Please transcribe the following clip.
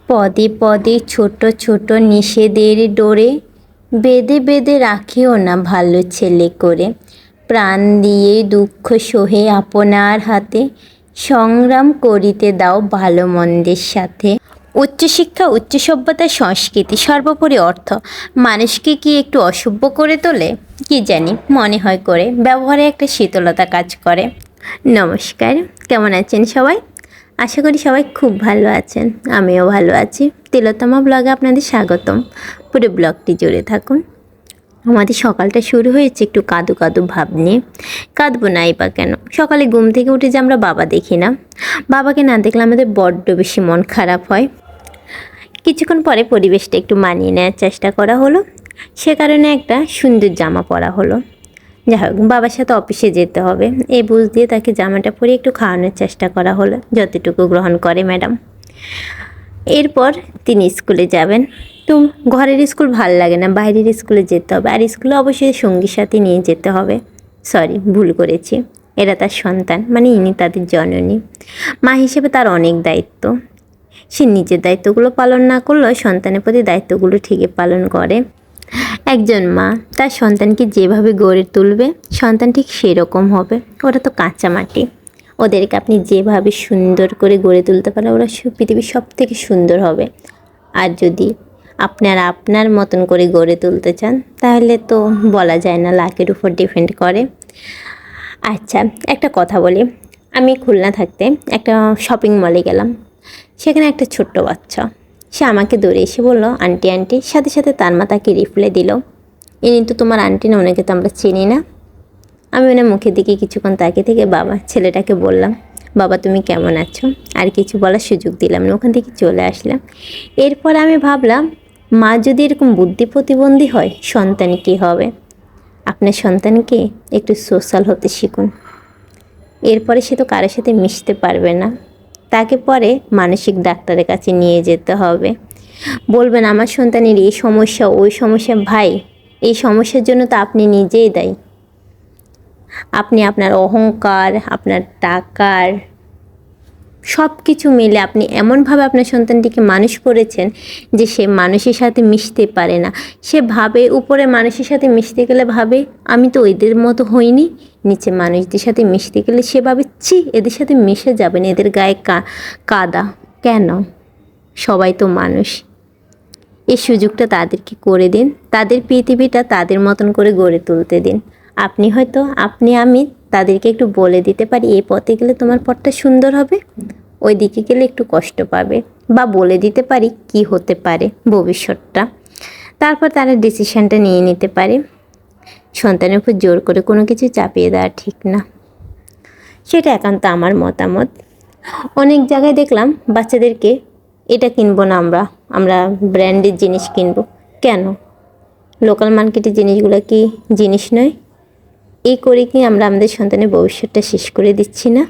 পদে পদে ছোট ছোট নিষেধের ডোরে বেঁধে বেঁধে রাখিও না ভালো ছেলে করে। প্রাণ দিয়ে দুঃখ সহে আপনার হাতে সংগ্রাম করিতে দাও ভালো মন্দের সাথে। উচ্চশিক্ষা, উচ্চ সভ্যতা, সংস্কৃতি, সর্বোপরি অর্থ মানুষকে কি একটু অসভ্য করে তোলে? কি জানি, মনে হয় করে। ব্যবহারে একটা শীতলতা কাজ করে। নমস্কার, কেমন আছেন সবাই? আশা করি সবাই খুব ভালো আছেন, আমিও ভালো আছি। তিলোত্তমা ব্লগে আপনাদের স্বাগতম। পুরো ব্লগটি জুড়ে থাকুন। আমাদের সকালটা শুরু হয়েছে একটু কাদু কাদু ভাব নিয়ে। কাঁদবো নাই বা কেন? সকালে ঘুম থেকে উঠে যে আমরা বাবা দেখি না, বাবাকে না দেখলে আমাদের বড্ড বেশি মন খারাপ হয়। কিছুক্ষণ পরে পরিবেশটা একটু মানিয়ে নেওয়ার চেষ্টা করা হলো, সে কারণে একটা সুন্দর জামা পরা হলো। যাই হোক, বাবার সাথে অফিসে যেতে হবে এই বুঝ দিয়ে তাকে জামাটা পরে একটু খাওয়ানোর চেষ্টা করা হলো, যতটুকু গ্রহণ করে ম্যাডাম। এরপর তিনি স্কুলে যাবেন। তো ঘরের স্কুল ভাল লাগে না, বাইরের স্কুলে যেতে হবে। আর স্কুলে অবশ্যই সঙ্গীর সাথে নিয়ে যেতে হবে। সরি, ভুল করেছি। এরা তার সন্তান, মানে ইনি তাদের জননী। মা হিসেবে তার অনেক দায়িত্ব। সে নিজের দায়িত্বগুলো পালন না করলেও সন্তানের প্রতি দায়িত্বগুলো ঠিকই পালন করে। একজন মা তার সন্তানকে যেভাবে গড়ে তুলবে, সন্তান ঠিক সেরকম হবে। ওরা তো কাঁচা মাটি, ওদেরকে আপনি যেভাবে সুন্দর করে গড়ে তুলতে পারেন, ওরা পৃথিবীর সব থেকে সুন্দর হবে। আর যদি আপনার মতন করে গড়ে তুলতে চান, তাহলে তো বলা যায় না, লাকের উপর ডিপেন্ড করে। আচ্ছা, একটা কথা বলি। আমি খুলনা থাকতে একটা শপিং মলে গেলাম। সেখানে একটা ছোট্ট বাচ্চা, সে আমাকে দৌড়ে এসে বলল, আন্টি আন্টি। সাথে সাথে তার মা তাকে রিপ্লাই দিল, ইনি তো তোমার আন্টি না, ওনাকে তো আমরা চিনি না। আমি ওনার মুখের দিকে কিছুক্ষণ তাকিয়ে থেকে ছেলেটাকে বললাম, বাবা তুমি কেমন আছো? আর কিছু বলার সুযোগ দিলাম না, ওখান থেকে চলে আসলাম। এরপর আমি ভাবলাম, মা যদি এরকম বুদ্ধি প্রতিবন্ধী হয়, সন্তান কী হবে? আপনার সন্তানকে একটু সোশ্যাল হতে শিখুন। এরপরে সে তো কারোর সাথে মিশতে পারবে না, তাকে পরে মানসিক ডাক্তারের কাছে নিয়ে যেতে হবে। বলবেন আমার সন্তানের এই সমস্যা ওই সমস্যা। ভাই, এই সমস্যার জন্য তো আপনি নিজেই দায়ী। আপনি আপনার অহংকার, আপনার টাকার সব কিছু মিলে আপনি এমনভাবে আপনার সন্তানটিকে মানুষ করেছেন যে সে মানুষের সাথে মিশতে পারে না। সে ভাবে উপরে মানুষের সাথে মিশতে গেলে ভাবে আমি তো ওইদের মতো হইনি, নিচে মানুষদের সাথে মিশতে গেলে সে ভাবে ছি এদের সাথে মিশে যাবেন, এদের গায়ে কাদা। কেন? সবাই তো মানুষ। এই সুযোগটা তাদেরকে করে দিন, তাদের পৃথিবীটা তাদের মতন করে গড়ে তুলতে দিন। আমি তাদেরকে একটু বলে দিতে পারি, এই পথে গেলে তোমার পথটা সুন্দর হবে, ওই দিকে গেলে একটু কষ্ট পাবে, বা বলে দিতে পারি কি হতে পারে ভবিষ্যৎটা। তারপর তারা ডিসিশানটা নিয়ে নিতে পারে। সন্তানের উপর জোর করে কোনো কিছু চাপিয়ে দেওয়া ঠিক না, সেটা একান্ত আমার মতামত। অনেক জায়গায় দেখলাম বাচ্চাদেরকে এটা কিনবো না, আমরা ব্র্যান্ডের জিনিস কিনবো। কেন? লোকাল মার্কেটের জিনিসগুলো কি জিনিস নয়? এই করে কি আমরা আমাদের সন্তানের ভবিষ্যৎটা শেষ করে দিচ্ছি না?